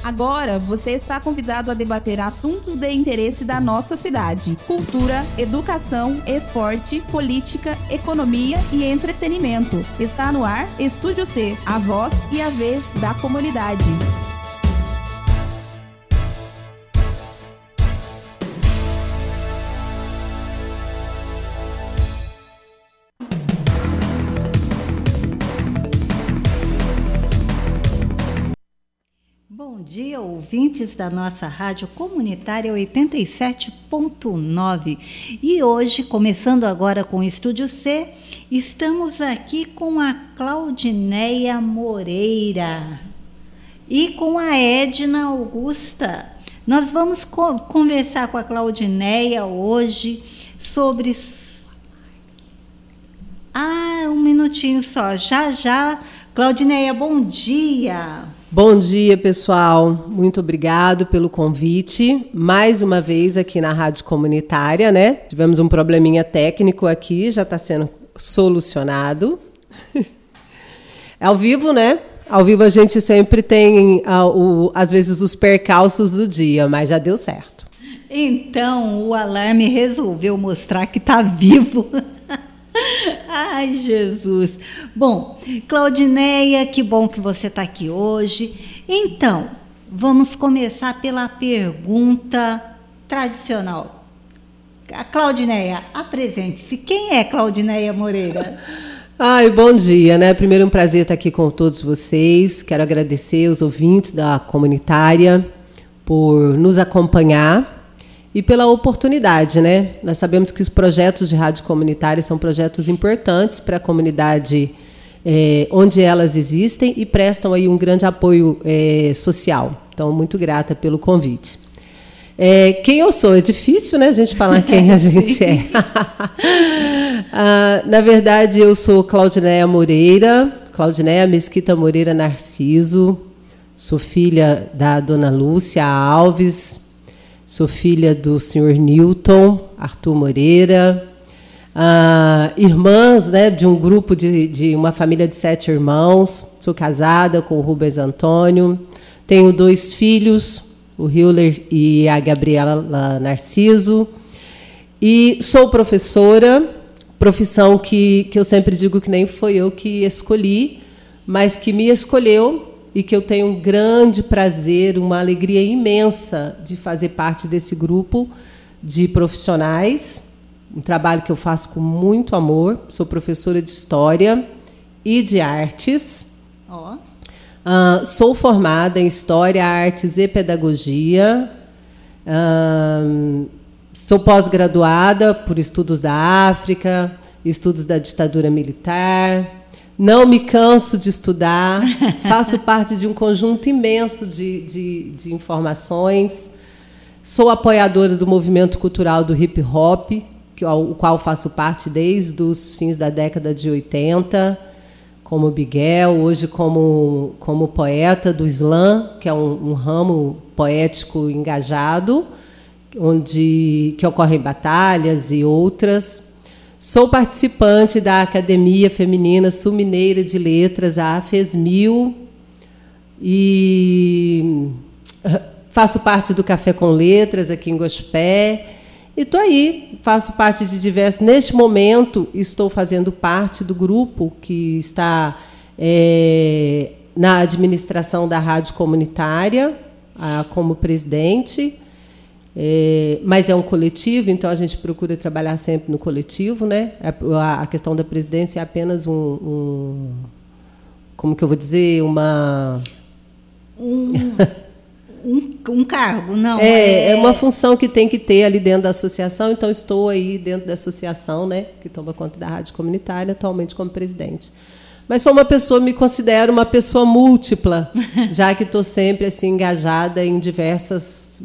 Agora, você está convidado a debater assuntos de interesse da nossa cidade: cultura, educação, esporte, política, economia e entretenimento. Está no ar Estúdio C, a voz e a vez da comunidade. Bom dia, ouvintes da nossa rádio comunitária 87.9. E hoje, começando agora com o Estúdio C, estamos aqui com a Claudineia Moreira e com a Edna Augusta. Nós vamos conversar com a Claudineia hoje sobre... um minutinho só, já. Claudineia, bom dia. Bom dia, pessoal. Muito obrigado pelo convite. Mais uma vez aqui na Rádio Comunitária, né? Tivemos um probleminha técnico aqui, já está sendo solucionado. É ao vivo, né? Ao vivo a gente sempre tem, às vezes, os percalços do dia, mas já deu certo. Então, o alarme resolveu mostrar que está vivo. Ai, Jesus. Bom, Claudineia, que bom que você está aqui hoje. Então, vamos começar pela pergunta tradicional. A Claudineia, apresente-se. Quem é Claudineia Moreira? Ai, bom dia, né? Primeiro, um prazer estar aqui com todos vocês. Quero agradecer os ouvintes da comunitária por nos acompanhar e pela oportunidade, né? Nós sabemos que os projetos de rádio comunitária são projetos importantes para a comunidade onde elas existem e prestam aí um grande apoio social. Então, muito grata pelo convite. Quem eu sou? É difícil, né, a gente falar quem a gente é. Na verdade, eu sou Claudineia Moreira, Claudineia Mesquita Moreira Narciso, sou filha da dona Lúcia Alves, sou filha do senhor Newton Arthur Moreira, irmãs, né, de um grupo de uma família de 7 irmãos. Sou casada com o Rubens Antônio, tenho 2 filhos, o Hiller e a Gabriela Narciso, e sou professora, profissão que eu sempre digo que nem foi eu que escolhi, mas que me escolheu, e que eu tenho um grande prazer, uma alegria imensa de fazer parte desse grupo de profissionais, um trabalho que eu faço com muito amor. Sou professora de História e de Artes. Sou formada em História, Artes e Pedagogia. Sou pós-graduada por estudos da África, estudos da ditadura militar. Não me canso de estudar, faço parte de um conjunto imenso de informações. Sou apoiadora do movimento cultural do hip-hop, o qual faço parte desde os fins da década de 80, como Biguel, hoje como poeta do slam, que é um ramo poético engajado, que ocorrem batalhas e outras. Sou participante da Academia Feminina Sul-Mineira de Letras, a AFESMIL, e faço parte do Café com Letras aqui em Gospé. E estou aí, faço parte de diversos... Neste momento, estou fazendo parte do grupo que está na administração da rádio comunitária, como presidente. Mas é um coletivo, então a gente procura trabalhar sempre no coletivo, né? A questão da presidência é apenas como que eu vou dizer, um cargo, não? É uma função que tem que ter ali dentro da associação, então estou aí dentro da associação, né, que toma conta da rádio comunitária, atualmente como presidente. Mas sou me considero uma pessoa múltipla, já que estou sempre assim engajada em diversos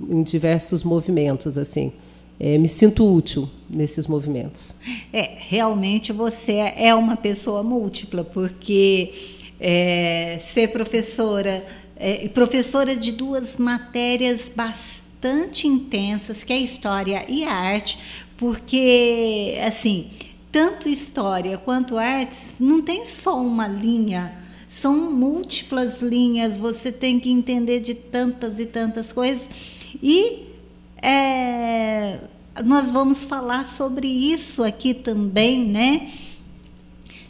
movimentos, assim. Me sinto útil nesses movimentos. Realmente você é uma pessoa múltipla, porque ser professora de 2 matérias bastante intensas, que é a História e a Arte, porque, assim, tanto História quanto Artes não tem só uma linha, são múltiplas linhas, você tem que entender de tantas e tantas coisas. E nós vamos falar sobre isso aqui também, né?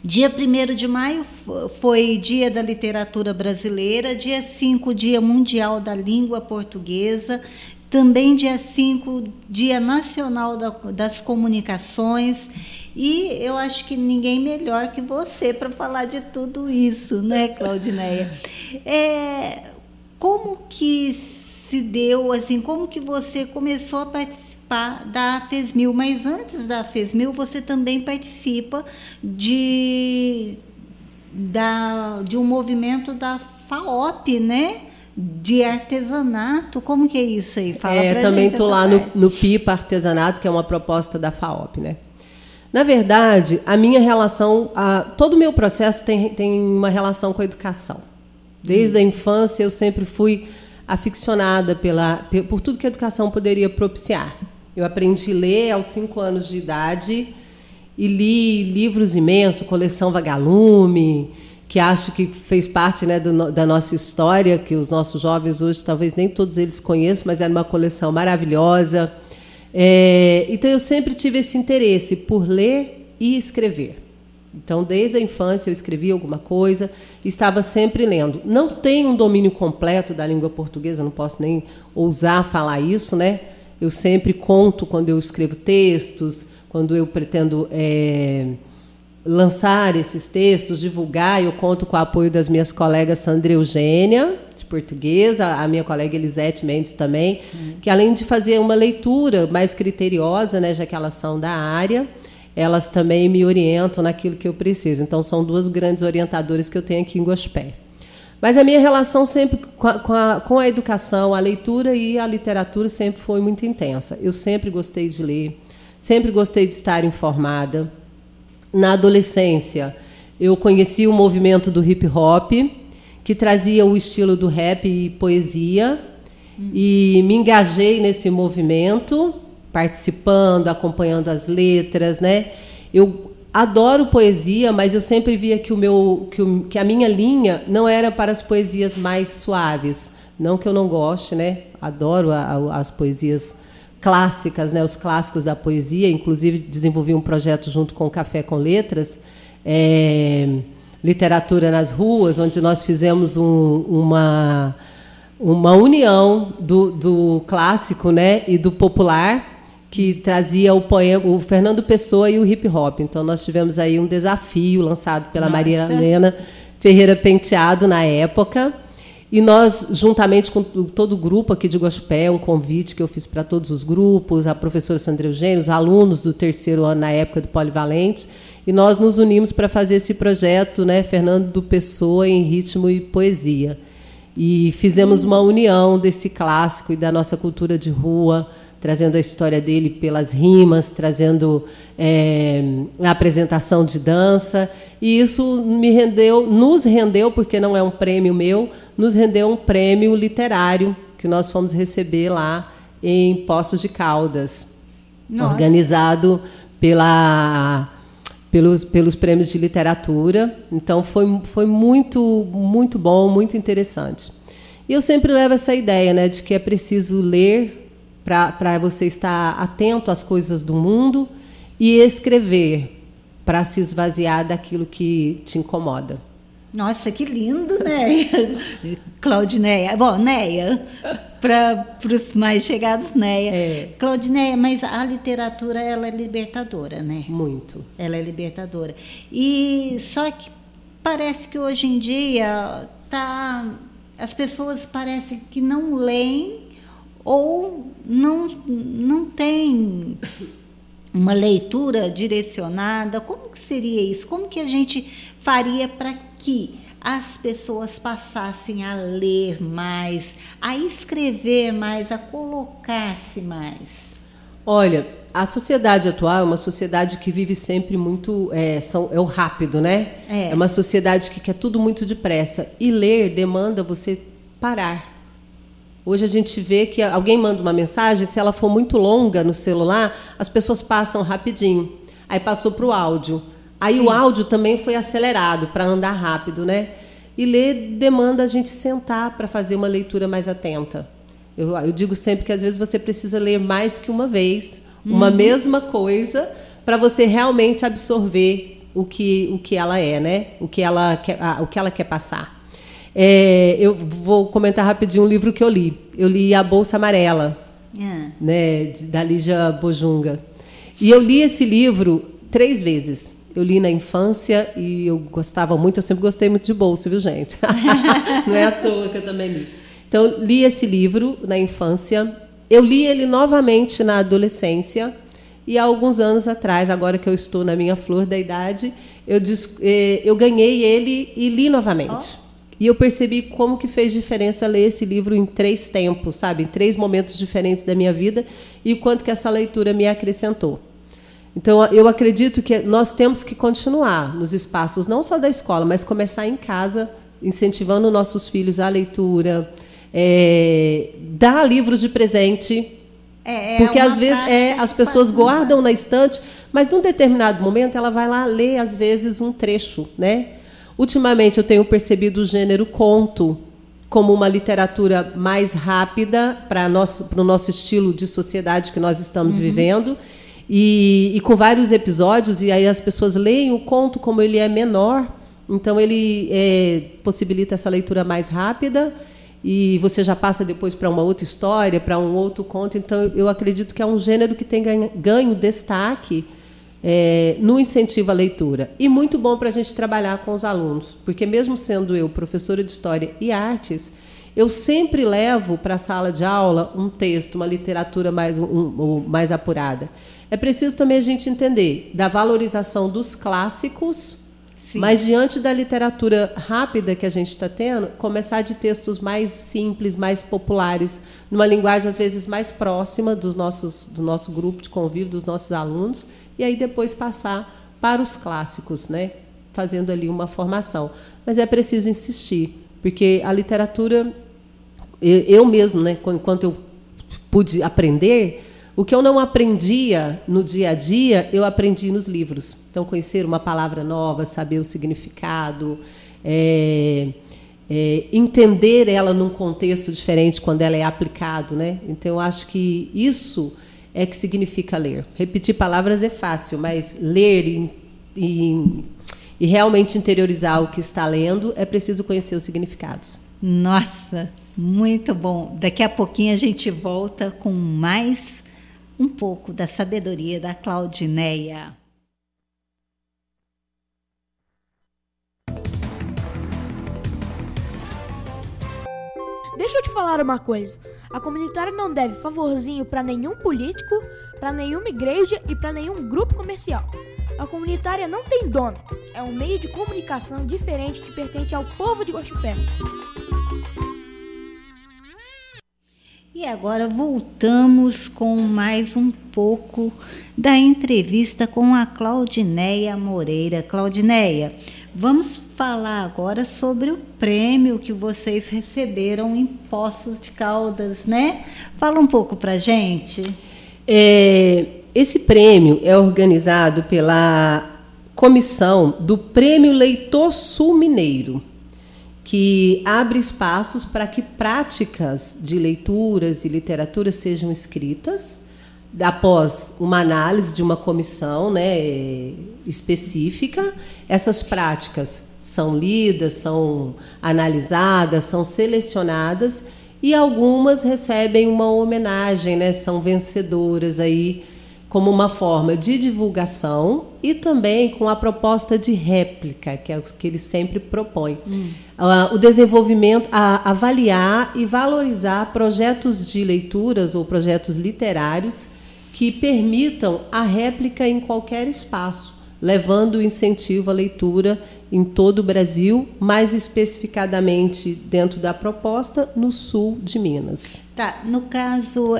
Dia 1º de maio foi Dia da Literatura Brasileira, dia 5, Dia Mundial da Língua Portuguesa, também dia 5, Dia Nacional das Comunicações, e eu acho que ninguém melhor que você para falar de tudo isso, né, Claudineia? Como que se deu, assim, como que você começou a participar da FESMIL, mas antes da FESMIL você também participa de um movimento da FAOP, né? De artesanato. Como que é isso aí? Fala pra também gente. Estou lá no PIPA Artesanato, que é uma proposta da FAOP, né? Na verdade, a minha relação, todo o meu processo tem uma relação com a educação. Desde a infância eu sempre fui aficionada por tudo que a educação poderia propiciar. Eu aprendi a ler aos 5 anos de idade e li livros imensos, coleção Vagalume, que acho que fez parte, né, da nossa história, que os nossos jovens hoje talvez nem todos eles conheçam, mas era uma coleção maravilhosa. Então eu sempre tive esse interesse por ler e escrever. Então, desde a infância eu escrevia alguma coisa e estava sempre lendo. Não tenho um domínio completo da língua portuguesa, não posso nem ousar falar isso, né? Eu sempre conto quando eu escrevo textos, quando eu pretendo lançar esses textos, divulgar, eu conto com o apoio das minhas colegas Sandra Eugênia, de português, a minha colega Elisete Mendes também, que além de fazer uma leitura mais criteriosa, né, já que elas são da área, elas também me orientam naquilo que eu preciso. Então, são 2 grandes orientadoras que eu tenho aqui em Gospé. Mas a minha relação sempre com a educação, a leitura e a literatura sempre foi muito intensa. Eu sempre gostei de ler, sempre gostei de estar informada. Na adolescência, eu conheci o movimento do hip-hop, que trazia o estilo do rap e poesia, e me engajei nesse movimento, participando, acompanhando as letras, né? Eu adoro poesia, mas eu sempre via que a minha linha não era para as poesias mais suaves. Não que eu não goste, né? Adoro as poesias clássicas, né? Os clássicos da poesia. Inclusive, desenvolvi um projeto junto com o Café com Letras, Literatura nas Ruas, onde nós fizemos uma união do clássico, né? E do popular, que trazia o Fernando Pessoa e o hip-hop. Então, nós tivemos aí um desafio lançado pela Maria Helena Ferreira Penteado, na época. E nós, juntamente com todo o grupo aqui de Gospé, um convite que eu fiz para todos os grupos, a professora Sandra Eugênia, os alunos do 3º ano, na época do Polivalente, e nós nos unimos para fazer esse projeto, né, Fernando Pessoa em ritmo e poesia. E fizemos uma união desse clássico e da nossa cultura de rua, trazendo a história dele pelas rimas, trazendo a apresentação de dança. E isso nos rendeu, porque não é um prêmio meu, nos rendeu um prêmio literário que nós fomos receber lá em Poços de Caldas, organizado pelos prêmios de literatura. Então, foi muito, muito bom, muito interessante. E eu sempre levo essa ideia, né, de que é preciso ler para você estar atento às coisas do mundo e escrever para se esvaziar daquilo que te incomoda. Nossa, que lindo, né? Claudineia. Bom, Neia, para os mais chegados, Neia. Claudineia, mas a literatura, ela é libertadora, né? Muito. Ela é libertadora. E só que parece que hoje em dia as pessoas parecem que não leem ou não tem uma leitura direcionada. Como que seria isso? Como que a gente faria para que as pessoas passassem a ler mais, a escrever mais, a colocar-se mais? Olha, a sociedade atual é uma sociedade que vive sempre muito... É o rápido, né? É uma sociedade que quer tudo muito depressa. E ler demanda você parar. Hoje a gente vê que alguém manda uma mensagem, se ela for muito longa no celular, as pessoas passam rapidinho. Aí passou para o áudio. Aí o áudio também foi acelerado para andar rápido, né? E ler demanda a gente sentar para fazer uma leitura mais atenta. Eu digo sempre que às vezes você precisa ler mais que uma vez, uma mesma coisa, para você realmente absorver o que ela é, né? O que ela quer passar. Eu vou comentar rapidinho um livro que eu li. Eu li A Bolsa Amarela, né, da Lígia Bojunga. E eu li esse livro 3 vezes. Eu li na infância e eu gostava muito, eu sempre gostei muito de bolsa, viu, gente? Não é à toa que eu também li. Então, eu li esse livro na infância. Eu li ele novamente na adolescência. E há alguns anos atrás, agora que eu estou na minha flor da idade, eu ganhei ele e li novamente. E eu percebi como que fez diferença ler esse livro em 3 tempos, sabe? Em 3 momentos diferentes da minha vida, e o quanto que essa leitura me acrescentou. Então, eu acredito que nós temos que continuar nos espaços, não só da escola, mas começar em casa, incentivando nossos filhos à leitura, dar livros de presente, porque às vezes as pessoas guardam na estante, mas num determinado momento ela vai lá ler, às vezes, um trecho, né? Ultimamente, eu tenho percebido o gênero conto como uma literatura mais rápida para o nosso estilo de sociedade que nós estamos vivendo, e com vários episódios, e aí as pessoas leem o conto como ele é menor, então ele possibilita essa leitura mais rápida, e você já passa depois para uma outra história, para um outro conto. Então, eu acredito que é um gênero que tem ganho destaque no incentivo à leitura. E muito bom para a gente trabalhar com os alunos, porque mesmo sendo eu professora de História e Artes, eu sempre levo para a sala de aula um texto, uma literatura mais apurada. É preciso também a gente entender da valorização dos clássicos, sim, mas diante da literatura rápida que a gente está tendo, começar de textos mais simples, mais populares, numa linguagem às vezes mais próxima do nosso grupo de convívio, dos nossos alunos, e aí depois passar para os clássicos, né? Fazendo ali uma formação. Mas é preciso insistir, porque a literatura, eu mesmo, né, enquanto eu pude aprender, o que eu não aprendia no dia a dia, eu aprendi nos livros. Então, conhecer uma palavra nova, saber o significado, entender ela num contexto diferente quando ela é aplicado, né? Então, eu acho que isso é que significa ler. Repetir palavras é fácil, mas ler e realmente interiorizar o que está lendo, é preciso conhecer os significados. Nossa, muito bom. Daqui a pouquinho a gente volta com mais um pouco da sabedoria da Claudineia. Deixa eu te falar uma coisa. A comunitária não deve favorzinho para nenhum político, para nenhuma igreja e para nenhum grupo comercial. A comunitária não tem dono. É um meio de comunicação diferente que pertence ao povo de Guaxupé. E agora voltamos com mais um pouco da entrevista com a Claudineia Moreira. Claudineia, vamos falar agora sobre o prêmio que vocês receberam em Poços de Caldas, né? Fala um pouco para a gente. Esse prêmio é organizado pela comissão do Prêmio Leitor Sul Mineiro, que abre espaços para que práticas de leituras e literatura sejam escritas, após uma análise de uma comissão, né, específica. Essas práticas são lidas, são analisadas, são selecionadas, e algumas recebem uma homenagem, né, são vencedoras aí, como uma forma de divulgação e também com a proposta de réplica, que é o que eles sempre propõem. O desenvolvimento, avaliar e valorizar projetos de leituras ou projetos literários que permitam a réplica em qualquer espaço, levando o incentivo à leitura em todo o Brasil, mais especificadamente dentro da proposta no sul de Minas. Tá, no caso,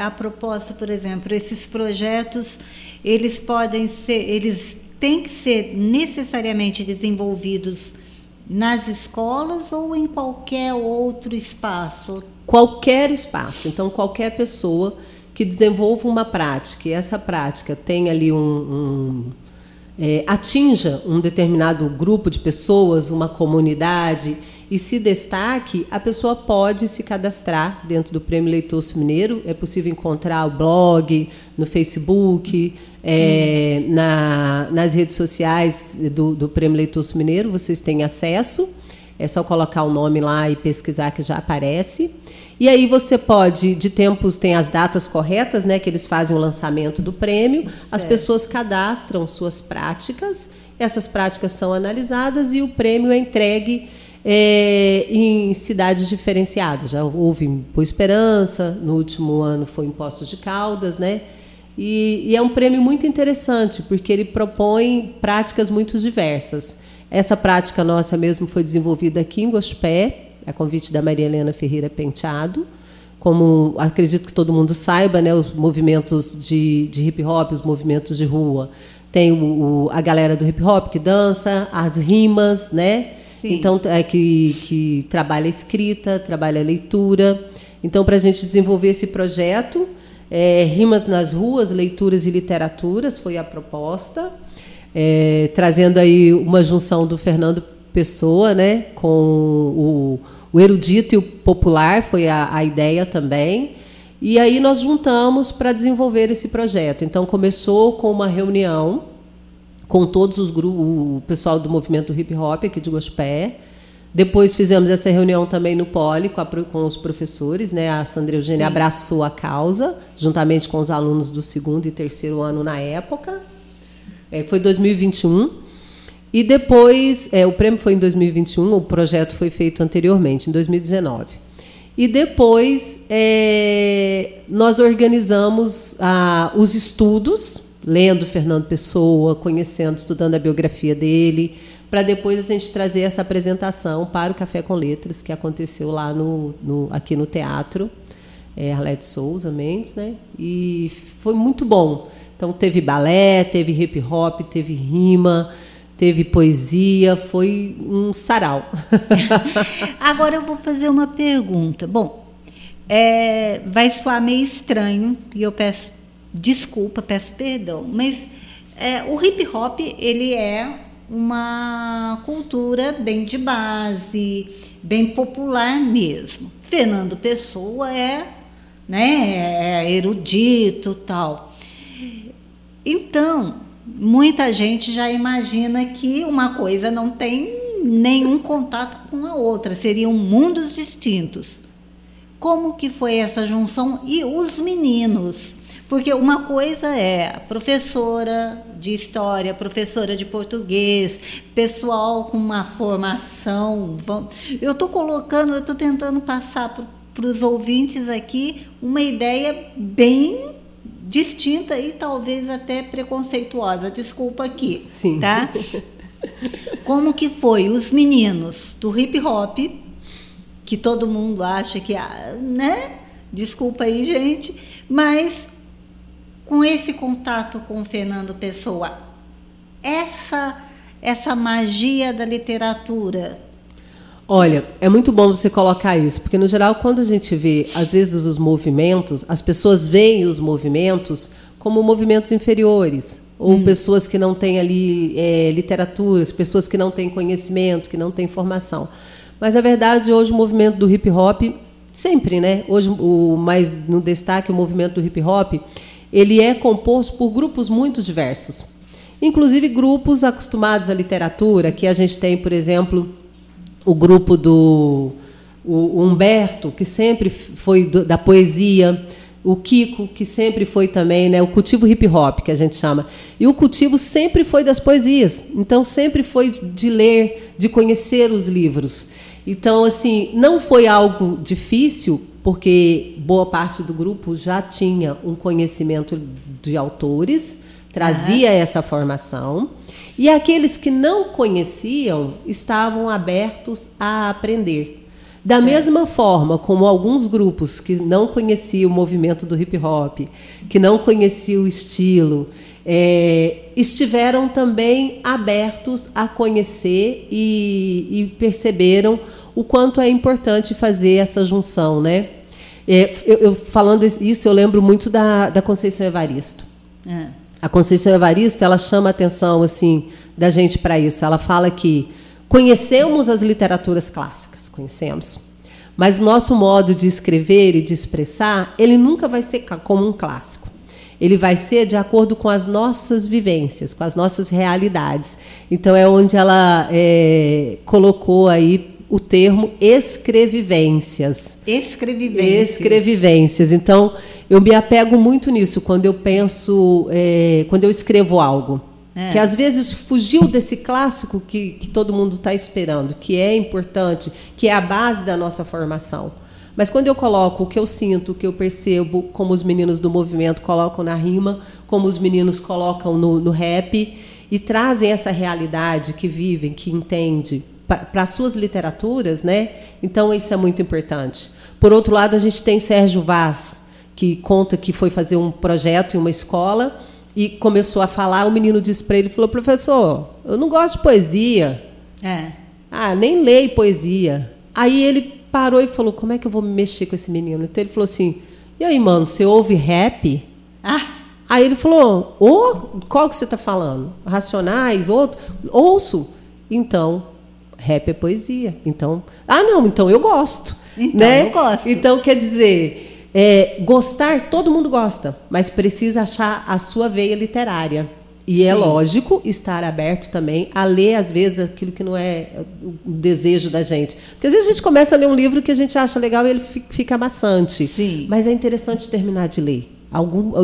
a proposta, por exemplo, esses projetos, eles têm que ser necessariamente desenvolvidos nas escolas ou em qualquer outro espaço? Qualquer espaço. Então, qualquer pessoa que desenvolva uma prática, e essa prática tem ali atinja um determinado grupo de pessoas, uma comunidade, e se destaque, a pessoa pode se cadastrar dentro do Prêmio Leitoso Mineiro. É possível encontrar o blog, no Facebook, nas redes sociais do Prêmio Leitoso Mineiro, vocês têm acesso. É só colocar o nome lá e pesquisar que já aparece. E aí você pode, de tempos, tem as datas corretas, né, que eles fazem o lançamento do prêmio. As pessoas cadastram suas práticas, essas práticas são analisadas e o prêmio é entregue em cidades diferenciadas. Já houve em Boa Esperança, no último ano foi em Poços de Caldas, né? E é um prêmio muito interessante, porque ele propõe práticas muito diversas. Essa prática nossa mesmo foi desenvolvida aqui em Gospé, a convite da Maria Helena Ferreira Penteado. Como acredito que todo mundo saiba, né, os movimentos de hip hop, os movimentos de rua, tem a galera do hip hop que dança, as rimas, né? Sim. Então, que trabalha a escrita, trabalha a leitura. Então, para a gente desenvolver esse projeto, Rimas nas Ruas, Leituras e Literaturas, foi a proposta, trazendo aí uma junção do Fernando Pessoa, né, com o erudito e o popular, foi a ideia também. E aí nós juntamos para desenvolver esse projeto. Então, começou com uma reunião com todos os grupos, o pessoal do movimento hip hop aqui de Gospé. Depois fizemos essa reunião também no Poli com os professores, né? A Sandra Eugênia abraçou a causa, juntamente com os alunos do 2º e 3º ano na época. Foi 2021. E depois, o prêmio foi em 2021, o projeto foi feito anteriormente, em 2019. E depois nós organizamos os estudos, lendo Fernando Pessoa, conhecendo, estudando a biografia dele, para depois a gente trazer essa apresentação para o Café com Letras, que aconteceu lá aqui no teatro, Arlete Souza Mendes, né? E foi muito bom. Então, teve balé, teve hip hop, teve rima, teve poesia, foi um sarau. Agora eu vou fazer uma pergunta. Bom, vai soar meio estranho, e eu peço desculpa, peço perdão, mas o hip hop, ele é uma cultura bem de base, bem popular mesmo. Fernando Pessoa é erudito, tal. Então, muita gente já imagina que uma coisa não tem nenhum contato com a outra, seriam mundos distintos. Como que foi essa junção? E os meninos? Porque uma coisa é a professora de história, professora de português, pessoal com uma formação. Eu estou tentando passar para os ouvintes aqui uma ideia bem distinta e talvez até preconceituosa. Desculpa aqui. Sim. Tá? Como que foi os meninos do hip hop, que todo mundo acha que, né? Desculpa aí, gente, mas com esse contato com o Fernando Pessoa, essa magia da literatura. Olha, é muito bom você colocar isso, porque, no geral, quando a gente vê, às vezes, os movimentos, as pessoas veem os movimentos como movimentos inferiores, ou pessoas que não têm ali literaturas, pessoas que não têm conhecimento, que não têm formação. Mas, na verdade, hoje o movimento do hip-hop, sempre, né? Hoje, o mais no destaque, o movimento do hip-hop, ele é composto por grupos muito diversos. Inclusive, grupos acostumados à literatura, que a gente tem, por exemplo, o grupo do Humberto, que sempre foi da poesia, o Kiko, que sempre foi também, né, o cultivo hip-hop, que a gente chama. E o cultivo sempre foi das poesias. Então, sempre foi de ler, de conhecer os livros. Então, assim, não foi algo difícil, porque boa parte do grupo já tinha um conhecimento de autores, trazia essa formação, e aqueles que não conheciam estavam abertos a aprender. Da mesma forma como alguns grupos que não conheciam o movimento do hip-hop, que não conheciam o estilo, estiveram também abertos a conhecer e perceberam o quanto é importante fazer essa junção, né? Eu falando isso, eu lembro muito da Conceição Evaristo. A Conceição Evaristo, ela chama a atenção assim, da gente para isso. Ela fala que conhecemos as literaturas clássicas, conhecemos, mas o nosso modo de escrever e de expressar, ele nunca vai ser como um clássico. Ele vai ser de acordo com as nossas vivências, com as nossas realidades. Então, é onde ela colocou aí o termo escrevivências. Escrevivências. Então, eu me apego muito nisso quando eu penso, quando eu escrevo algo. Que às vezes fugiu desse clássico que todo mundo está esperando, que é importante, que é a base da nossa formação. Mas quando eu coloco o que eu sinto, o que eu percebo, como os meninos do movimento colocam na rima, como os meninos colocam no rap, e trazem essa realidade que vivem, que entendem, para as suas literaturas, né? Então, isso é muito importante. Por outro lado, a gente tem Sérgio Vaz, que conta que foi fazer um projeto em uma escola e começou a falar, o menino disse para ele, falou, professor, eu não gosto de poesia. Nem leio poesia. Aí ele parou e falou, como é que eu vou me mexer com esse menino? Então ele falou assim, e aí, mano, você ouve rap? Aí ele falou, qual que você está falando? Racionais? Outro? Ouço. Então, rap é poesia. Então, então eu gosto. Então, né? eu gosto. Então, quer dizer, gostar, todo mundo gosta, mas precisa achar a sua veia literária. E é lógico estar aberto também a ler, às vezes, aquilo que não é o desejo da gente. Porque, às vezes, a gente começa a ler um livro que a gente acha legal e ele fica maçante. Sim. Mas é interessante terminar de ler.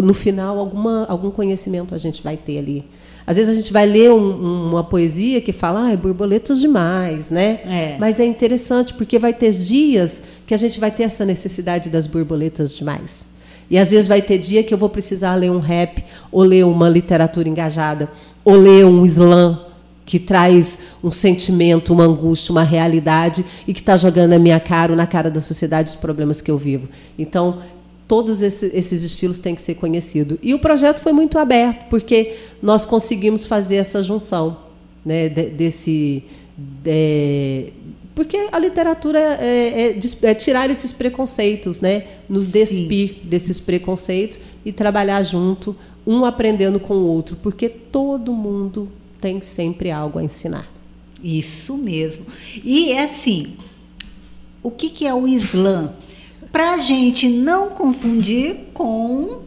No final, algum conhecimento a gente vai ter ali. Às vezes, a gente vai ler uma poesia que fala, borboletas demais, né? Mas é interessante, porque vai ter dias que a gente vai ter essa necessidade das borboletas demais. E, às vezes, vai ter dia que eu vou precisar ler um rap, ou ler uma literatura engajada, ou ler um slam que traz um sentimento, uma angústia, uma realidade, e que está jogando na minha cara ou na cara da sociedade os problemas que eu vivo. Então, todos esses estilos têm que ser conhecidos. E o projeto foi muito aberto, porque nós conseguimos fazer essa junção, né, porque a literatura é tirar esses preconceitos, né? Nos despir desses preconceitos e trabalhar junto, um aprendendo com o outro, porque todo mundo tem sempre algo a ensinar. Isso mesmo. E, assim, o que é o slam? Para a gente não confundir com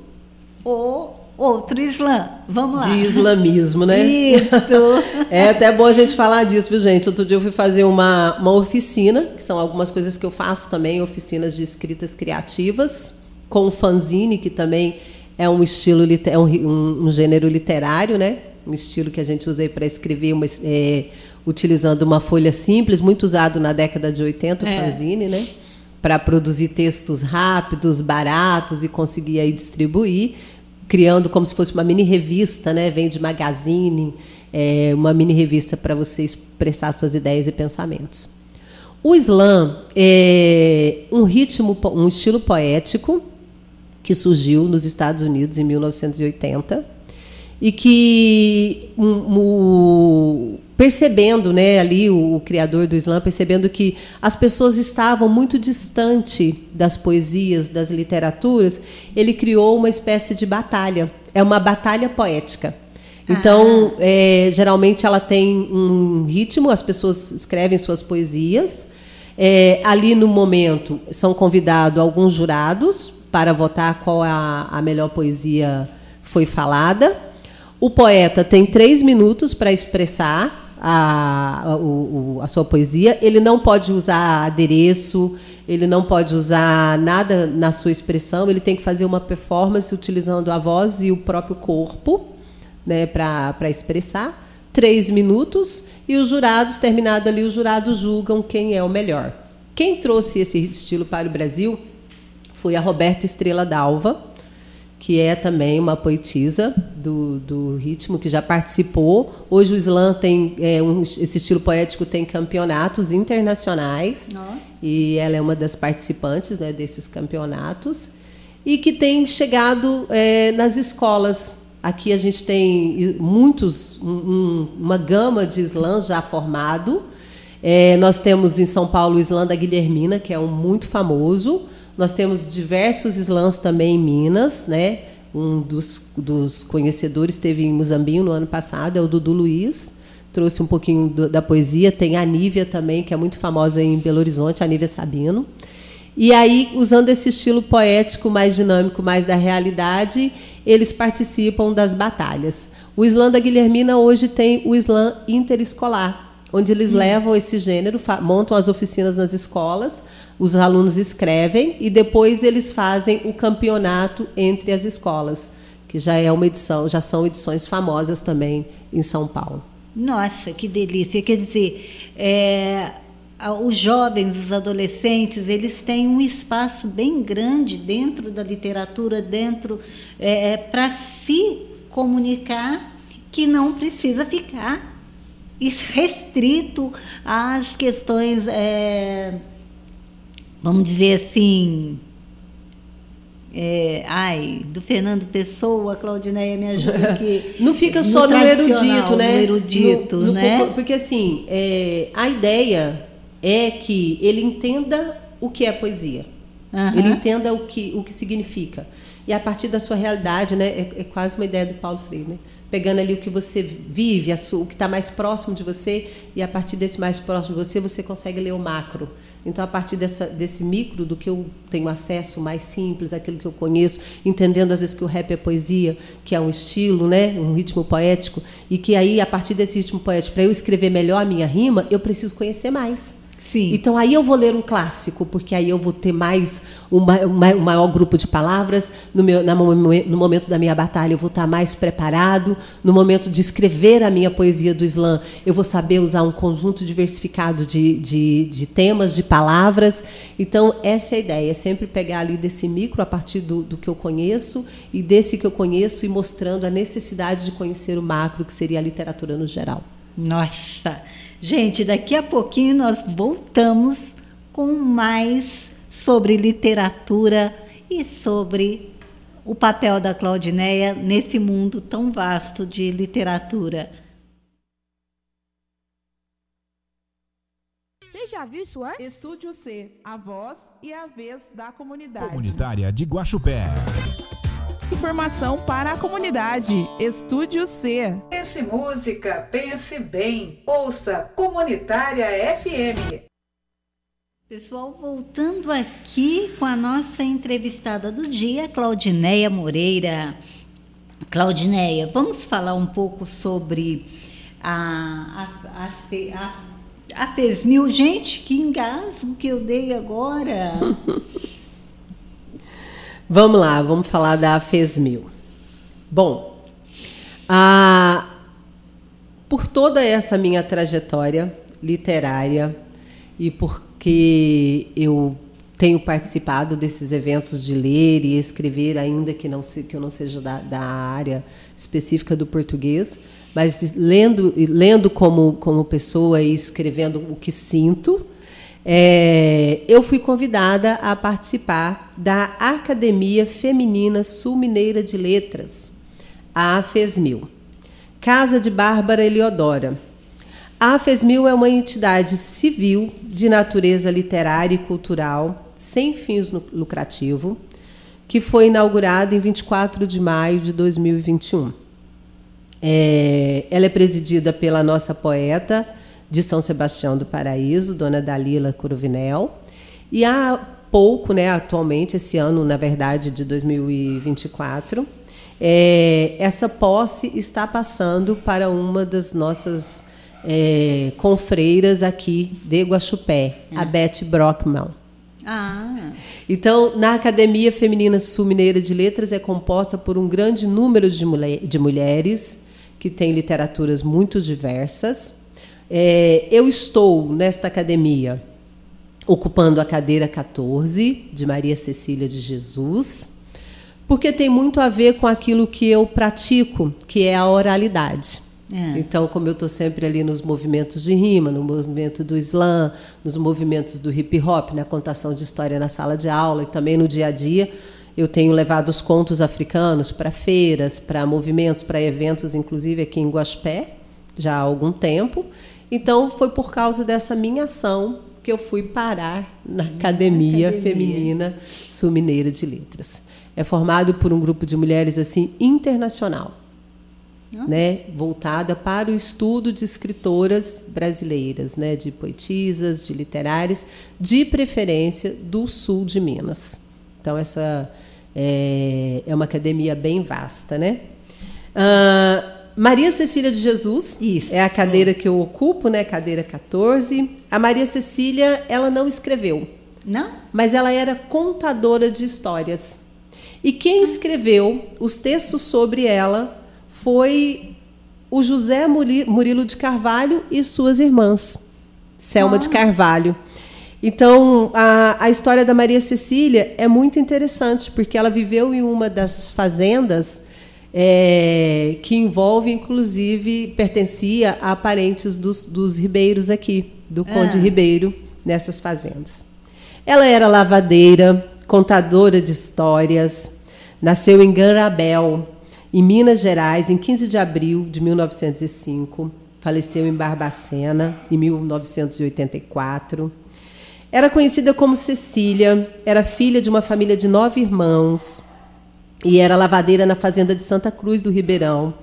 o outro slam. Vamos lá. De islamismo, né? Isso. É até bom a gente falar disso, viu, gente? Outro dia eu fui fazer uma oficina, que são algumas coisas que eu faço também, oficinas de escritas criativas, com o fanzine, que também é um estilo, um gênero literário, né? Um estilo que a gente usa para escrever, utilizando uma folha simples, muito usado na década de 80, o fanzine, né? Para produzir textos rápidos, baratos e conseguir aí distribuir, criando como se fosse uma mini revista, né? Vem de magazine, uma mini revista para você expressar suas ideias e pensamentos. O slam é um estilo poético que surgiu nos Estados Unidos em 1980 e que percebendo, né, ali o criador do slam, percebendo que as pessoas estavam muito distante das poesias, das literaturas, ele criou uma espécie de batalha. É uma batalha poética. Então, geralmente ela tem um ritmo, as pessoas escrevem suas poesias. Ali no momento são convidados alguns jurados para votar qual a melhor poesia foi falada. O poeta tem 3 minutos para expressar a sua poesia. Ele não pode usar adereço, ele não pode usar nada na sua expressão, ele tem que fazer uma performance utilizando a voz e o próprio corpo, né, para expressar. 3 minutos, e os jurados, terminado ali, os jurados julgam quem é o melhor. Quem trouxe esse estilo para o Brasil foi a Roberta Estrela Dalva, que é também uma poetisa do ritmo, que já participou. Hoje o slam tem, esse estilo poético tem campeonatos internacionais, e ela é uma das participantes, né, desses campeonatos, e que tem chegado nas escolas. Aqui a gente tem uma gama de slams já formado. Nós temos em São Paulo o slam da Guilhermina, que é muito famoso. Nós temos diversos slams também em Minas, né? Um dos conhecedores esteve em Muzambinho no ano passado, é o Dudu Luiz, trouxe um pouquinho da poesia. Tem a Nívia também, que é muito famosa em Belo Horizonte, a Nívia Sabino. E aí, usando esse estilo poético mais dinâmico, mais da realidade, eles participam das batalhas. O slam da Guilhermina hoje tem o slam interescolar, onde eles levam esse gênero, montam as oficinas nas escolas, os alunos escrevem e depois eles fazem o campeonato entre as escolas, que já é uma edição, já são edições famosas também em São Paulo. Nossa, que delícia! Quer dizer, os jovens, os adolescentes, eles têm um espaço bem grande dentro da literatura, para se comunicar, que não precisa ficar restrito às questões, vamos dizer assim, do Fernando Pessoa. Claudineia, me ajuda aqui. Não fica só no erudito, né? No erudito, né? Porque, assim, a ideia é que ele entenda o que é poesia. Uhum. Ele entenda o que significa. E a partir da sua realidade, né, é quase uma ideia do Paulo Freire, né? Pegando ali o que você vive, o que está mais próximo de você, e a partir desse mais próximo de você, você consegue ler o macro. Então, a partir desse micro, do que eu tenho acesso mais simples, aquilo que eu conheço, entendendo às vezes que o rap é poesia, que é um estilo, né, um ritmo poético, e que aí, a partir desse ritmo poético, para eu escrever melhor a minha rima, eu preciso conhecer mais. Sim. Então, aí eu vou ler um clássico, porque aí eu vou ter mais um maior grupo de palavras. No momento da minha batalha, eu vou estar mais preparado. No momento de escrever a minha poesia do slam, eu vou saber usar um conjunto diversificado de temas, de palavras. Então, essa é a ideia, é sempre pegar ali desse micro, a partir do que eu conheço, e desse que eu conheço, e mostrando a necessidade de conhecer o macro, que seria a literatura no geral. Nossa! Gente, daqui a pouquinho nós voltamos com mais sobre literatura e sobre o papel da Claudineia nesse mundo tão vasto de literatura. Você já viu isso antes? Estúdio C, a voz e a vez da comunidade. Comunitária de Guaxupé. Informação para a comunidade. Estúdio C. Pense música, pense bem. Ouça Comunitária FM. Pessoal, voltando aqui com a nossa entrevistada do dia, Claudineia Moreira. Claudineia, vamos falar um pouco sobre a FESMIL. Gente, que engasgo que eu dei agora. Vamos lá, vamos falar da FESMIL. Bom, por toda essa minha trajetória literária e porque eu tenho participado desses eventos de ler e escrever, ainda que eu não seja da área específica do português, mas lendo como pessoa e escrevendo o que sinto, eu fui convidada a participar da Academia Feminina Sul-Mineira de Letras, a AFESMIL, Casa de Bárbara Eliodora. A AFESMIL é uma entidade civil de natureza literária e cultural, sem fins lucrativos, que foi inaugurada em 24 de maio de 2021. Ela é presidida pela nossa poeta de São Sebastião do Paraíso, dona Dalila Corovinel, e há pouco, atualmente, esse ano, na verdade, de 2024, essa posse está passando para uma das nossas confreiras aqui de Guaxupé, a Beth Brockman. Então, na Academia Feminina Sul-Mineira de Letras é composta por um grande número de mulheres que têm literaturas muito diversas. Eu estou, nesta academia, ocupando a cadeira 14, de Maria Cecília de Jesus, porque tem muito a ver com aquilo que eu pratico, que é a oralidade. Então, como eu estou sempre ali nos movimentos de rima, no movimento do slam, nos movimentos do hip hop, na contação de história na sala de aula e também no dia a dia, eu tenho levado os contos africanos para feiras, para movimentos, para eventos, inclusive aqui em Guaxupé, já há algum tempo. Então, foi por causa dessa minha ação porque eu fui parar na Academia Feminina Sul-Mineira de Letras. É formado por um grupo de mulheres assim internacional, né, voltada para o estudo de escritoras brasileiras, né, de poetisas, de literárias, de preferência do sul de Minas. Então, essa é uma academia bem vasta, né? Maria Cecília de Jesus é a cadeira que eu ocupo, né, cadeira 14. A Maria Cecília, ela não escreveu. Não? Mas ela era contadora de histórias. E quem escreveu os textos sobre ela foi o José Murilo de Carvalho e suas irmãs, Selma de Carvalho. Então, a história da Maria Cecília é muito interessante, porque ela viveu em uma das fazendas que envolve, inclusive, pertencia a parentes dos Ribeiros aqui, do Conde Ribeiro, nessas fazendas. Ela era lavadeira, contadora de histórias, nasceu em Garabel, em Minas Gerais, em 15 de abril de 1905, faleceu em Barbacena, em 1984. Era conhecida como Cecília, era filha de uma família de 9 irmãos e era lavadeira na fazenda de Santa Cruz do Ribeirão,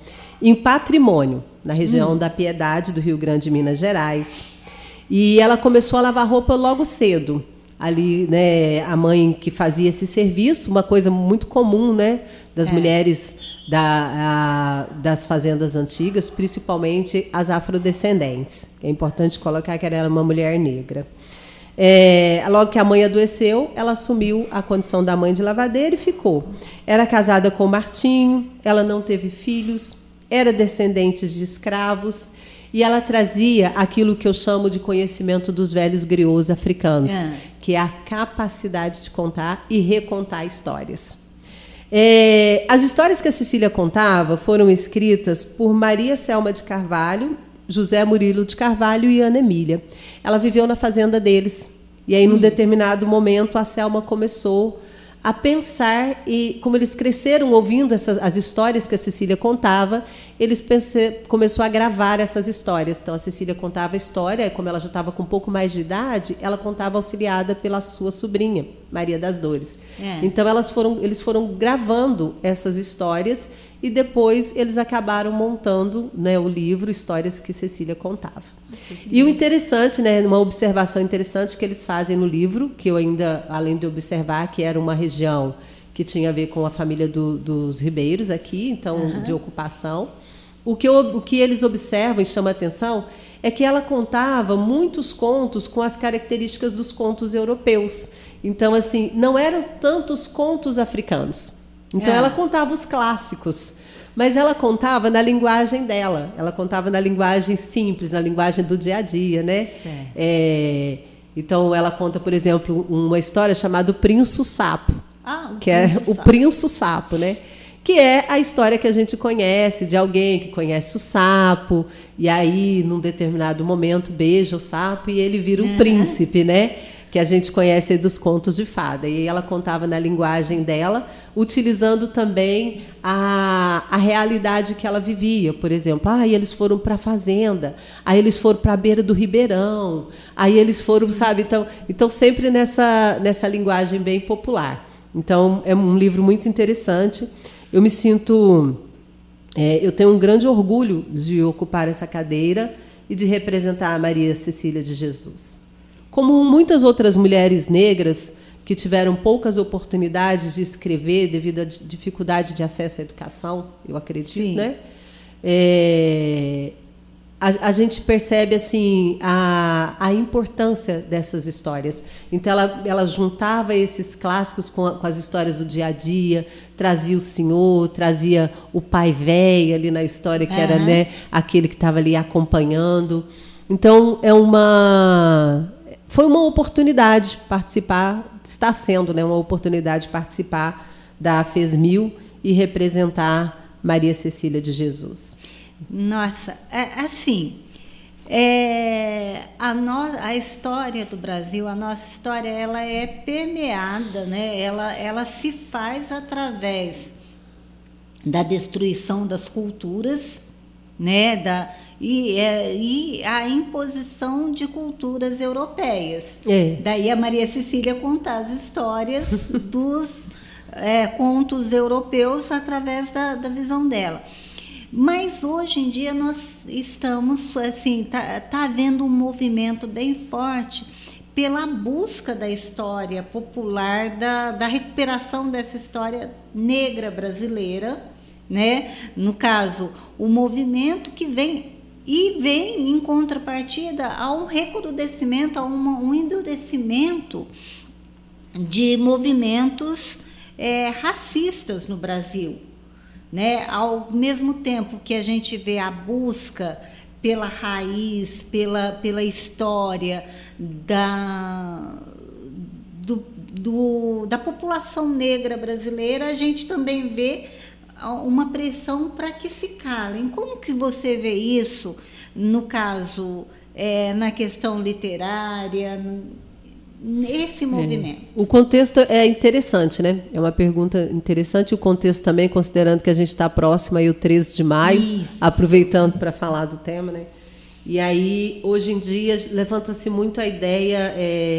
em Patrimônio, na região da Piedade, do Rio Grande, Minas Gerais. E ela começou a lavar roupa logo cedo. Ali, né, a mãe que fazia esse serviço, uma coisa muito comum, né, das mulheres das fazendas antigas, principalmente as afrodescendentes. É importante colocar que ela era uma mulher negra. Logo que a mãe adoeceu, ela assumiu a condição da mãe de lavadeira e ficou. Era casada com o Martinho, ela não teve filhos, era descendente de escravos, e ela trazia aquilo que eu chamo de conhecimento dos velhos griots africanos, que é a capacidade de contar e recontar histórias. As histórias que a Cecília contava foram escritas por Maria Selma de Carvalho, José Murilo de Carvalho e Ana Emília. Ela viveu na fazenda deles. E aí, num determinado momento, a Selma começou a pensar, e como eles cresceram ouvindo as histórias que a Cecília contava, começou a gravar essas histórias. Então, a Cecília contava a história, e como ela já estava com um pouco mais de idade, ela contava auxiliada pela sua sobrinha, Maria das Dores. Então, eles foram gravando essas histórias e depois eles acabaram montando, né, o livro Histórias que Cecília Contava. E o interessante, né, uma observação interessante que eles fazem no livro, que eu ainda, além de observar que era uma região que tinha a ver com a família dos Ribeiros aqui, então, de ocupação, o que eles observam e chama a atenção é que ela contava muitos contos com as características dos contos europeus. Então, assim, não eram tantos contos africanos. Então, ela contava os clássicos, mas ela contava na linguagem dela. Ela contava na linguagem simples, na linguagem do dia a dia, né? Então, ela conta, por exemplo, uma história chamada O Prinço Sapo, que é o Prinço Sapo, né? Que é a história que a gente conhece de alguém que conhece o sapo, e aí, num determinado momento, beija o sapo e ele vira um príncipe, né? Que a gente conhece dos contos de fada. E ela contava na linguagem dela, utilizando também a realidade que ela vivia. Por exemplo, aí eles foram para a fazenda, aí eles foram para a beira do Ribeirão, aí eles foram, sabe? Então sempre nessa linguagem bem popular. Então, é um livro muito interessante. Eu me sinto... eu tenho um grande orgulho de ocupar essa cadeira e de representar a Maria Cecília de Jesus. Como muitas outras mulheres negras que tiveram poucas oportunidades de escrever devido à dificuldade de acesso à educação, eu acredito, né? A gente percebe assim a importância dessas histórias. Então, ela juntava esses clássicos com as histórias do dia a dia, trazia o senhor, trazia o pai velho ali na história, que era, né, aquele que estava ali acompanhando. Então, foi uma oportunidade participar, está sendo, né, uma oportunidade participar da FESMIL e representar Maria Cecília de Jesus. Nossa, assim, a história do Brasil, a nossa história, ela é permeada, né? Ela se faz através da destruição das culturas, né? e a imposição de culturas europeias. Daí a Maria Cecília contar as histórias dos contos europeus através da visão dela. Mas hoje em dia nós estamos, assim, tá havendo um movimento bem forte pela busca da história popular, da recuperação dessa história negra brasileira, né? No caso, o movimento que vem em contrapartida a um recrudescimento, a um endurecimento de movimentos racistas no Brasil, né? Ao mesmo tempo que a gente vê a busca pela raiz, pela história da população negra brasileira, a gente também vê uma pressão para que se calem. Como que você vê isso, no caso, na questão literária, nesse movimento? O contexto é interessante, né? É uma pergunta interessante. O contexto também, considerando que a gente está próximo aí o 13 de maio, isso, aproveitando para falar do tema, né? E aí, hoje em dia, levanta-se muito a ideia,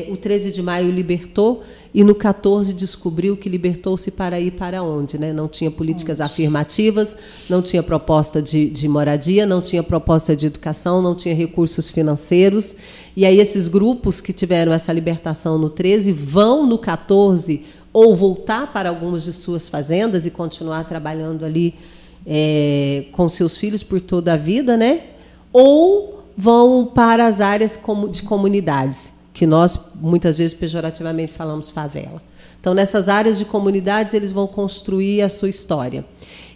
o 13 de maio libertou, e no 14 descobriu que libertou-se para ir para onde, né? Não tinha políticas afirmativas, não tinha proposta de moradia, não tinha proposta de educação, não tinha recursos financeiros. E aí esses grupos que tiveram essa libertação no 13 vão no 14 ou voltar para algumas de suas fazendas e continuar trabalhando ali com seus filhos por toda a vida, né? Ou vão para as áreas de comunidades, que nós, muitas vezes, pejorativamente falamos favela. Então, nessas áreas de comunidades, eles vão construir a sua história.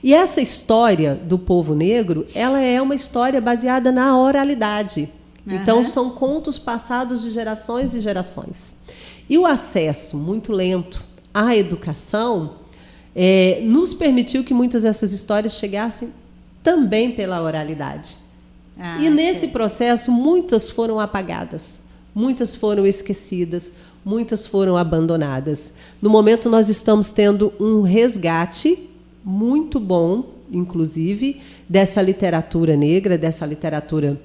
E essa história do povo negro, ela é uma história baseada na oralidade. Então, são contos passados de gerações e gerações. E o acesso muito lento à educação nos permitiu que muitas dessas histórias chegassem também pela oralidade. E nesse processo, muitas foram apagadas, muitas foram esquecidas, muitas foram abandonadas. No momento, nós estamos tendo um resgate muito bom, inclusive, dessa literatura negra, dessa literatura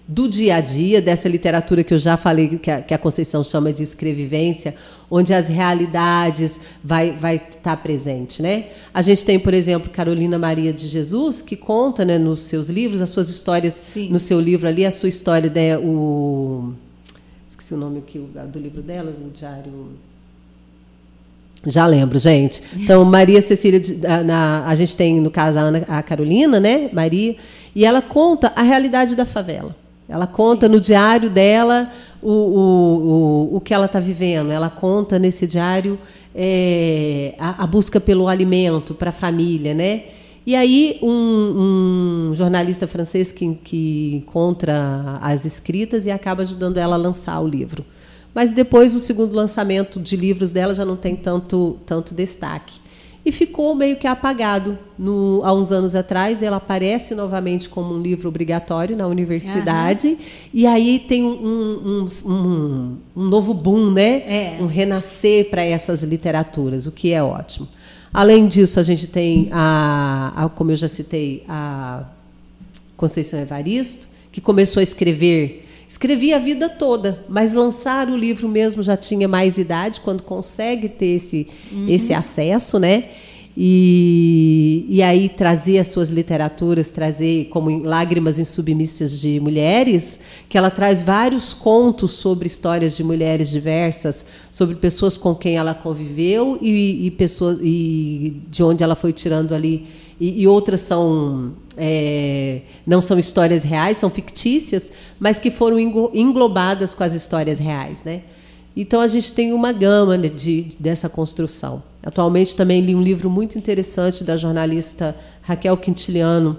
do dia a dia, dessa literatura que eu já falei, que a Conceição chama de escrevivência, onde as realidades vai estar presente, né? A gente tem, por exemplo, Carolina Maria de Jesus, que conta, né, nos seus livros, as suas histórias. Sim. No seu livro ali, a sua história, né, esqueci o nome aqui do livro dela, o Diário... Já lembro, gente. Então, Maria Cecília, a gente tem, no caso, a Carolina, né, Maria, e ela conta a realidade da favela. Ela conta no diário dela o que ela está vivendo. Ela conta nesse diário a busca pelo alimento para a família, né? E aí um jornalista francês que encontra as escritas e acaba ajudando ela a lançar o livro. Mas depois o segundo lançamento de livros dela já não tem tanto destaque. E ficou meio que apagado. Há uns anos atrás, ela aparece novamente como um livro obrigatório na universidade. E aí tem um novo boom, né? Um renascer para essas literaturas, o que é ótimo. Além disso, a gente tem, como eu já citei, a Conceição Evaristo, que começou a escrevia a vida toda, mas lançar o livro mesmo já tinha mais idade, quando consegue ter esse acesso, né? E aí trazer as suas literaturas, trazer como em Lágrimas Insubmissas de Mulheres, que ela traz vários contos sobre histórias de mulheres diversas, sobre pessoas com quem ela conviveu e pessoas e de onde ela foi tirando ali. E outras não são histórias reais, são fictícias, mas que foram englobadas com as histórias reais, né? Então, a gente tem uma gama, né, dessa construção. Atualmente, também li um livro muito interessante da jornalista Raquel Quintiliano,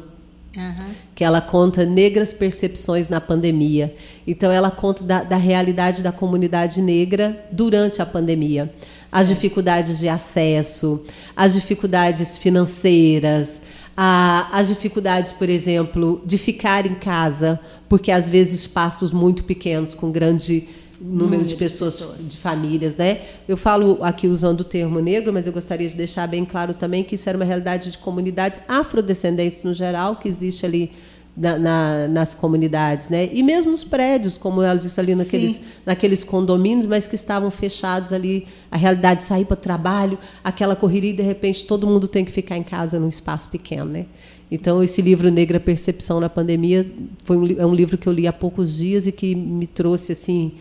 que ela conta negras percepções na pandemia. Então, ela conta da realidade da comunidade negra durante a pandemia. As dificuldades de acesso, as dificuldades financeiras, as dificuldades, por exemplo, de ficar em casa, porque, às vezes, espaços muito pequenos, com grande número de pessoas, de famílias, né? Eu falo aqui usando o termo negro, mas eu gostaria de deixar bem claro também que isso era uma realidade de comunidades afrodescendentes no geral, que existe ali nas comunidades, né? E mesmo os prédios, como ela disse ali, naqueles condomínios, mas que estavam fechados ali, a realidade de sair para o trabalho, aquela correria e, de repente, todo mundo tem que ficar em casa num espaço pequeno, né? Então, esse livro Negra Percepção na Pandemia é um livro que eu li há poucos dias e que me trouxe, assim,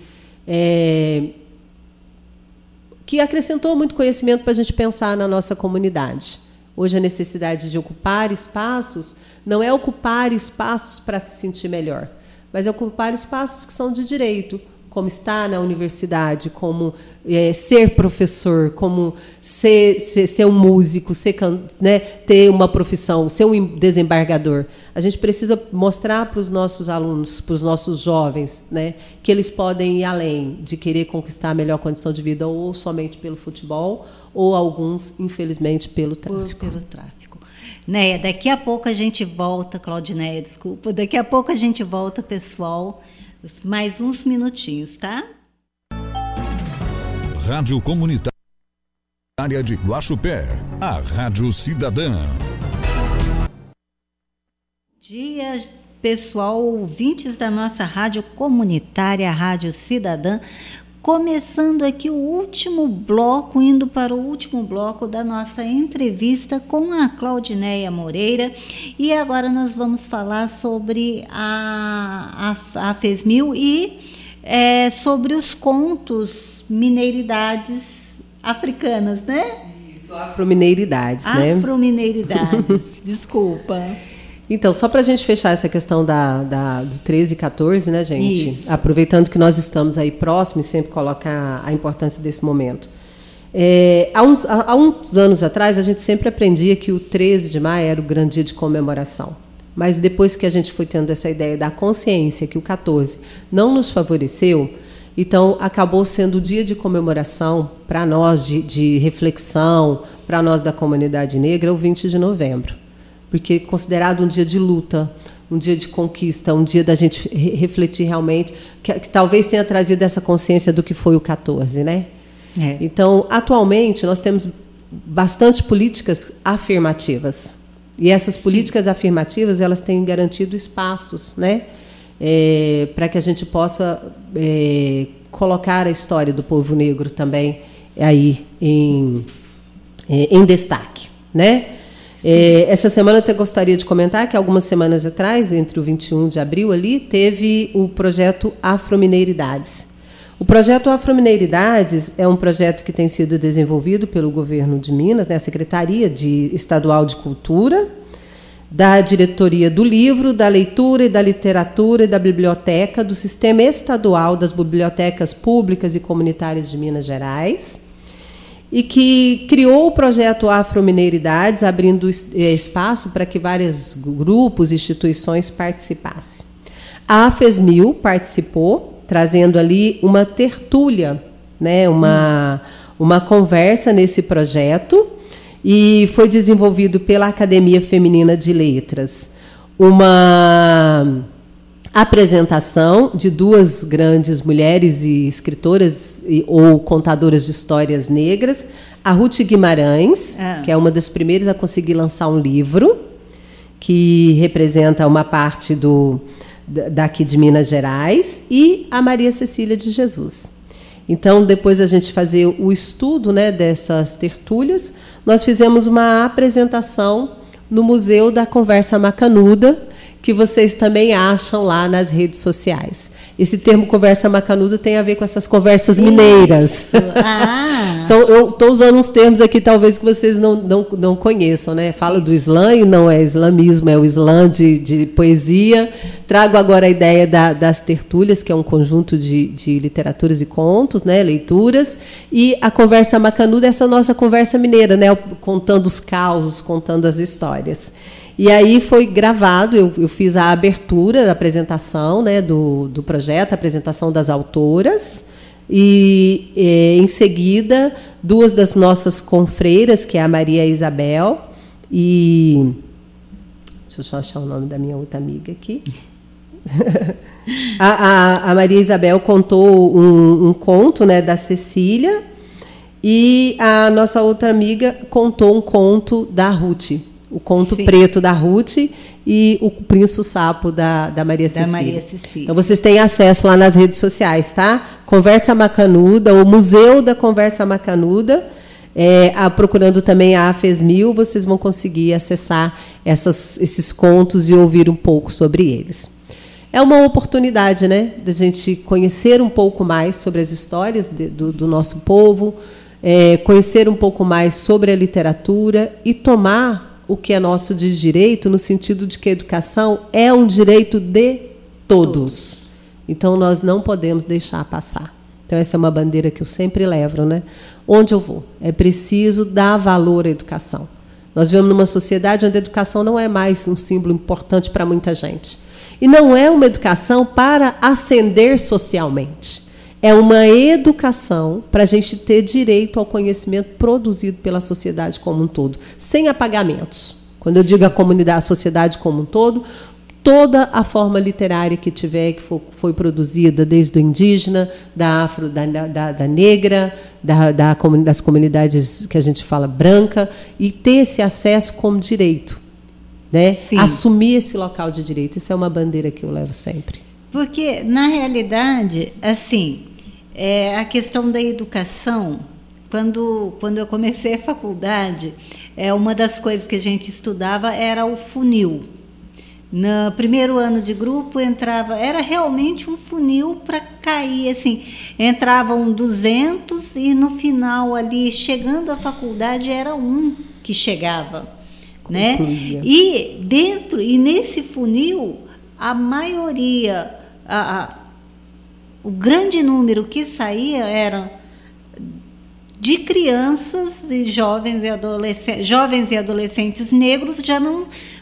que acrescentou muito conhecimento para a gente pensar na nossa comunidade. Hoje, a necessidade de ocupar espaços não é ocupar espaços para se sentir melhor, mas é ocupar espaços que são de direito, como estar na universidade, como ser professor, como ser um músico, né, ter uma profissão, ser um desembargador. A gente precisa mostrar para os nossos alunos, para os nossos jovens, né, que eles podem ir além de querer conquistar a melhor condição de vida ou somente pelo futebol, ou alguns, infelizmente, pelo tráfico. Pelo tráfico. Néia, daqui a pouco a gente volta, Claudinéia, desculpa, daqui a pouco a gente volta, pessoal, mais uns minutinhos, tá? Rádio Comunitária de Guaxupé, a Rádio Cidadã. Dia, pessoal, ouvintes da nossa Rádio Comunitária, a Rádio Cidadã, começando aqui o último bloco, indo para o último bloco da nossa entrevista com a Claudinéia Moreira. E agora nós vamos falar sobre a FESMIL e sobre os contos mineiridades africanas, né? Isso, afromineiridades, né? Afromineiridades, desculpa. Então, só para a gente fechar essa questão do 13 e 14, né, gente? Isso. Aproveitando que nós estamos aí próximos e sempre colocar a importância desse momento. Há uns anos atrás, a gente sempre aprendia que o 13 de maio era o grande dia de comemoração. Mas depois que a gente foi tendo essa ideia da consciência que o 14 não nos favoreceu, então acabou sendo o dia de comemoração para nós, de reflexão, para nós da comunidade negra, o 20 de novembro. Porque é considerado um dia de luta, um dia de conquista, um dia da gente refletir realmente, que talvez tenha trazido essa consciência do que foi o 14, né? Então, atualmente, nós temos bastante políticas afirmativas. E essas políticas afirmativas, elas têm garantido espaços, né? Para que a gente possa colocar a história do povo negro também aí em destaque, né? Essa semana eu até gostaria de comentar que algumas semanas atrás, entre o 21 de abril ali, teve o projeto Afromineiridades. O projeto Afromineiridades é um projeto que tem sido desenvolvido pelo governo de Minas, né, a Secretaria Estadual de Cultura, da Diretoria do Livro, da Leitura e da Literatura e da Biblioteca, do Sistema Estadual das Bibliotecas Públicas e Comunitárias de Minas Gerais, e que criou o projeto Afromineiridades, abrindo espaço para que vários grupos e instituições participassem. A FESMIL participou, trazendo ali uma tertúlia, né, uma conversa nesse projeto, e foi desenvolvido pela Academia Feminina de Letras uma apresentação de duas grandes mulheres e escritoras ou contadoras de histórias negras, a Ruth Guimarães, que é uma das primeiras a conseguir lançar um livro, que representa uma parte daqui de Minas Gerais, e a Maria Cecília de Jesus. Então, depois da gente fazer o estudo, né, dessas tertúlias, nós fizemos uma apresentação no Museu da Conversa Macanuda, que vocês também acham lá nas redes sociais. Esse termo conversa macanuda tem a ver com essas conversas mineiras. Eu estou usando uns termos aqui, talvez, que vocês não conheçam, né? Fala do slam, e não é islamismo, é o slam de poesia. Trago agora a ideia das tertúlias, que é um conjunto de literaturas e contos, né? Leituras. E a conversa macanuda, essa nossa conversa mineira, né? Contando os causos, contando as histórias. E aí foi gravado, eu fiz a abertura da apresentação, né, do projeto, a apresentação das autoras, e em seguida, duas das nossas confreiras, que é a Maria Isabel e... Deixa eu só achar o nome da minha outra amiga aqui. A Maria Isabel contou um conto, né, da Cecília, e a nossa outra amiga contou um conto da Ruth, o conto preto da Ruth e o Príncipe Sapo da Maria Cecília. Então vocês têm acesso lá nas redes sociais, tá? Conversa Macanuda, o Museu da Conversa Macanuda, procurando também a AFES1000, vocês vão conseguir acessar esses contos e ouvir um pouco sobre eles. É uma oportunidade, né, de a gente conhecer um pouco mais sobre as histórias do nosso povo, conhecer um pouco mais sobre a literatura e tomar o que é nosso de direito, no sentido de que a educação é um direito de todos. Então, nós não podemos deixar passar. Então, essa é uma bandeira que eu sempre levo, né? Onde eu vou? É preciso dar valor à educação. Nós vivemos numa sociedade onde a educação não é mais um símbolo importante para muita gente. E não é uma educação para ascender socialmente. É uma educação para a gente ter direito ao conhecimento produzido pela sociedade como um todo, sem apagamentos. Quando eu digo a comunidade, a sociedade como um todo, toda a forma literária que tiver, que foi produzida, desde o indígena, da afro, da negra, das comunidades que a gente fala branca, e ter esse acesso como direito, né? Assumir esse local de direito. Isso é uma bandeira que eu levo sempre. Porque, na realidade, assim, a questão da educação, quando eu comecei a faculdade, uma das coisas que a gente estudava era o funil. No primeiro ano de grupo era realmente um funil para cair, assim, entravam 200 e no final ali, chegando à faculdade, era um que chegava, né? E nesse funil, a maioria, o grande número que saía era de crianças e jovens e adolescentes negros,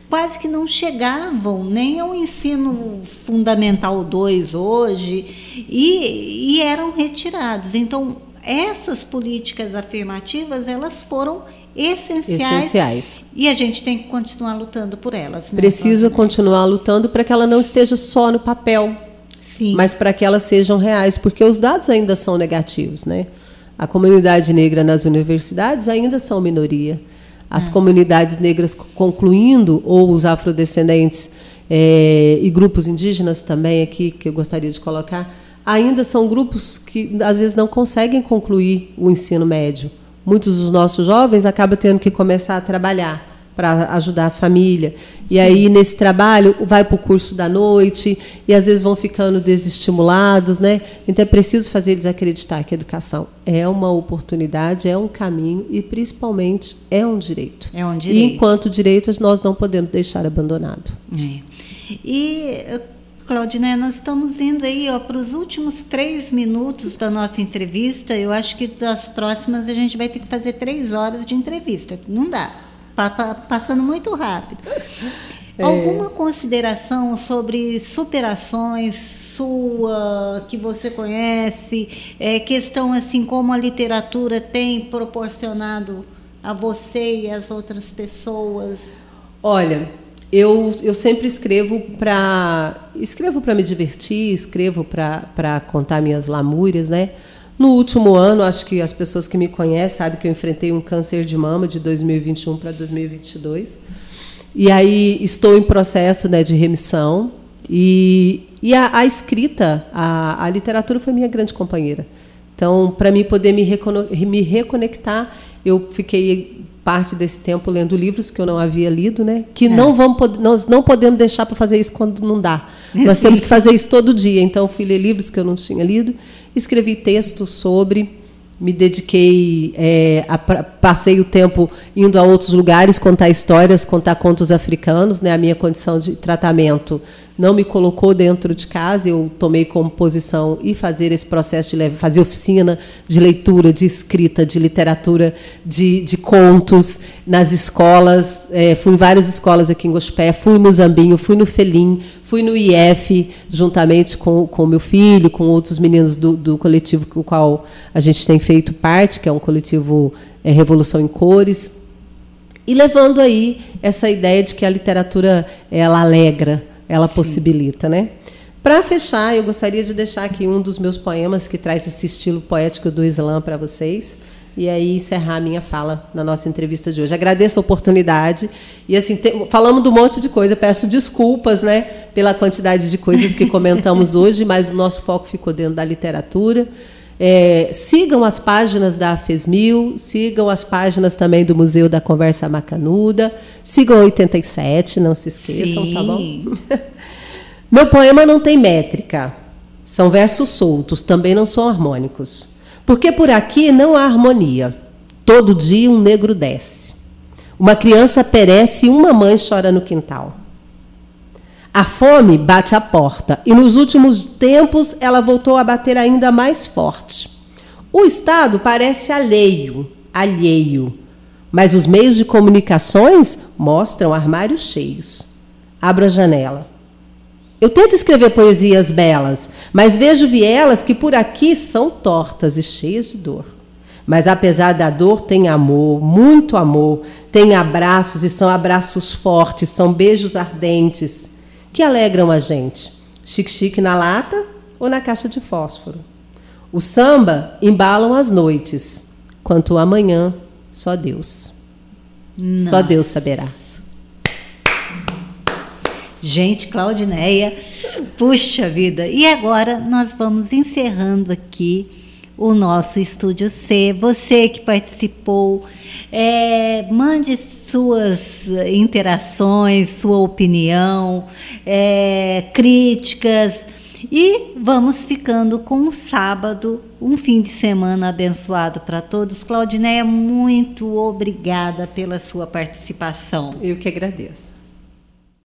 quase que não chegavam nem ao ensino fundamental 2 hoje, e eram retirados. Então, essas políticas afirmativas, elas foram essenciais. E a gente tem que continuar lutando por elas. Né? Precisa continuar lutando para que ela não esteja só no papel, mas para que elas sejam reais, porque os dados ainda são negativos, né? A comunidade negra nas universidades ainda são minoria. As comunidades negras concluindo, ou os afrodescendentes e grupos indígenas também aqui, que eu gostaria de colocar, ainda são grupos que, às vezes, não conseguem concluir o ensino médio. Muitos dos nossos jovens acabam tendo que começar a trabalhar para ajudar a família. E aí, nesse trabalho, vai para o curso da noite, e às vezes vão ficando desestimulados, né? Então, é preciso fazer eles acreditar que a educação é uma oportunidade, é um caminho e, principalmente, é um direito. É um direito. E, enquanto direitos, nós não podemos deixar abandonado. E, Claudiné, nós estamos indo aí para os últimos 3 minutos da nossa entrevista. Eu acho que das próximas a gente vai ter que fazer 3 horas de entrevista. Não dá. Passando muito rápido. Alguma consideração sobre superações sua, que você conhece, questão assim, como a literatura tem proporcionado a você e às outras pessoas? Olha, eu sempre escrevo para me divertir, escrevo para contar minhas lamúrias, né? No último ano, acho que as pessoas que me conhecem sabem que eu enfrentei um câncer de mama de 2021 para 2022. E aí estou em processo, né, de remissão. E a escrita, a literatura foi minha grande companheira. Então, para mim poder me reconectar, eu fiquei parte desse tempo lendo livros que eu não havia lido, né? Que nós não podemos deixar para fazer isso quando não dá. Nós temos que fazer isso todo dia. Então, fui ler livros que eu não tinha lido, escrevi textos sobre, me dediquei, passei o tempo indo a outros lugares, contar histórias, contar contos africanos, né? A minha condição de tratamento não me colocou dentro de casa, eu tomei como posição e fazer esse processo de fazer oficina de leitura, de escrita, de literatura, de contos nas escolas. Fui em várias escolas aqui em Gospé, fui em Muzambinho, fui no Felim, fui no IF, juntamente com meu filho, com outros meninos do coletivo com o qual a gente tem feito parte, que é um coletivo Revolução em Cores, e levando aí essa ideia de que a literatura, ela alegra, ela possibilita, né? Para fechar, eu gostaria de deixar aqui um dos meus poemas que traz esse estilo poético do Islã para vocês, e aí encerrar a minha fala na nossa entrevista de hoje. Agradeço a oportunidade, e assim, falamos de um monte de coisa, peço desculpas, né, pela quantidade de coisas que comentamos hoje, mas o nosso foco ficou dentro da literatura. Sigam as páginas da FESMIL, sigam as páginas também do Museu da Conversa Macanuda, sigam 87, não se esqueçam, sim, tá bom? Meu poema não tem métrica, são versos soltos, também não são harmônicos, porque por aqui não há harmonia. Todo dia um negro desce, uma criança perece e uma mãe chora no quintal. A fome bate à porta e nos últimos tempos ela voltou a bater ainda mais forte. O Estado parece alheio, mas os meios de comunicações mostram armários cheios. Abro a janela. Eu tento escrever poesias belas, mas vejo vielas que por aqui são tortas e cheias de dor. Mas apesar da dor, tem amor, muito amor, tem abraços e são abraços fortes, são beijos ardentes que alegram a gente. Chique-chique na lata ou na caixa de fósforo. O samba embalam as noites, quanto amanhã, só Deus. Não. Só Deus saberá. Gente, Claudineia, puxa vida. E agora nós vamos encerrando aqui o nosso Estúdio C. Você que participou, mande suas interações, sua opinião, críticas. E vamos ficando com um sábado, um fim de semana abençoado para todos. Claudineia, muito obrigada pela sua participação. Eu que agradeço.